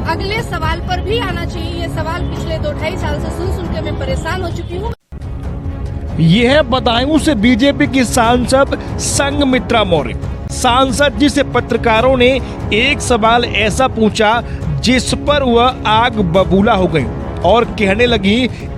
अगले सवाल पर भी आना चाहिए। ये सवाल पिछले 2-2.5 साल से सुन के मैं परेशान हो चुकी हूँ। यह बदायूं से बीजेपी की सांसद संघमित्रा मौर्य। सांसद जी से पत्रकारों ने एक सवाल ऐसा पूछा जिस पर वह आग बबूला हो गई और कहने लगी,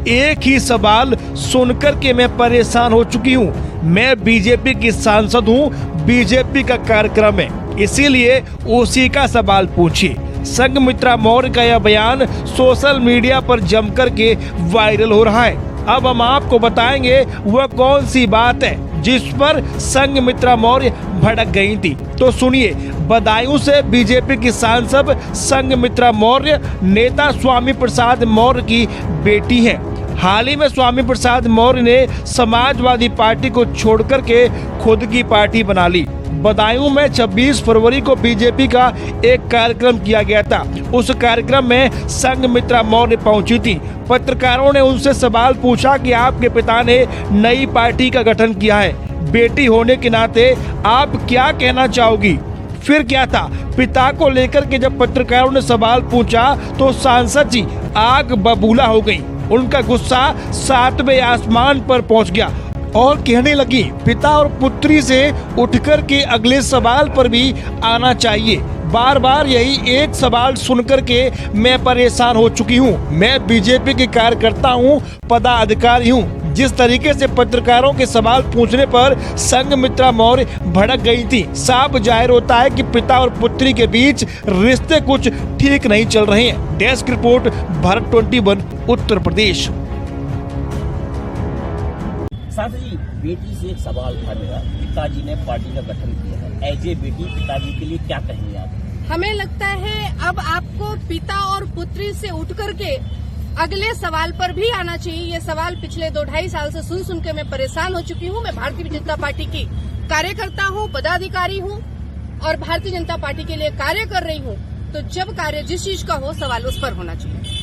एक ही सवाल सुनकर के मैं परेशान हो चुकी हूँ। मैं बीजेपी की सांसद हूँ, बीजेपी का कार्यक्रम है, इसीलिए उसी का सवाल पूछिए। संघमित्रा मौर्य का यह बयान सोशल मीडिया पर जमकर के वायरल हो रहा है। अब हम आपको बताएंगे वह कौन सी बात है जिस पर संघमित्रा मौर्य भड़क गई थी। तो सुनिए, बदायूं से बीजेपी की सांसद संघमित्रा मौर्य नेता स्वामी प्रसाद मौर्य की बेटी हैं। हाल ही में स्वामी प्रसाद मौर्य ने समाजवादी पार्टी को छोड़कर के खुद की पार्टी बना ली। बदायूं में 26 फरवरी को बीजेपी का एक कार्यक्रम किया गया था। उस कार्यक्रम में संघमित्रा मौर्य पहुंची थी। पत्रकारों ने उनसे सवाल पूछा कि आपके पिता ने नई पार्टी का गठन किया है, बेटी होने के नाते आप क्या कहना चाहोगी? फिर क्या था, पिता को लेकर के जब पत्रकारों ने सवाल पूछा तो सांसद जी आग बबूला हो गई। उनका गुस्सा 7वें आसमान पर पहुंच गया और कहने लगी, पिता और पुत्री से उठकर के अगले सवाल पर भी आना चाहिए। बार बार यही एक सवाल सुनकर के मैं परेशान हो चुकी हूँ। मैं बीजेपी की कार्यकर्ता हूँ, पदाधिकारी हूँ। जिस तरीके से पत्रकारों के सवाल पूछने पर संघमित्रा मौर्य भड़क गई थी, साफ जाहिर होता है कि पिता और पुत्री के बीच रिश्ते कुछ ठीक नहीं चल रहे हैं। Desk report, Bharat 21, Uttar Pradesh. साथ ही बेटी से एक सवाल था मेरा, पिताजी ने पार्टी का गठन किया है, एज ए बेटी पिताजी के लिए क्या कहेंगे आप? हमें लगता है अब आपको पिता और पुत्री से उठ करके अगले सवाल पर भी आना चाहिए। ये सवाल पिछले 2-2.5 साल से सुन के मैं परेशान हो चुकी हूँ। मैं भारतीय जनता पार्टी की कार्यकर्ता हूँ, पदाधिकारी हूँ और भारतीय जनता पार्टी के लिए कार्य कर रही हूँ। तो जब कार्य जिस चीज का हो, सवाल उस पर होना चाहिए।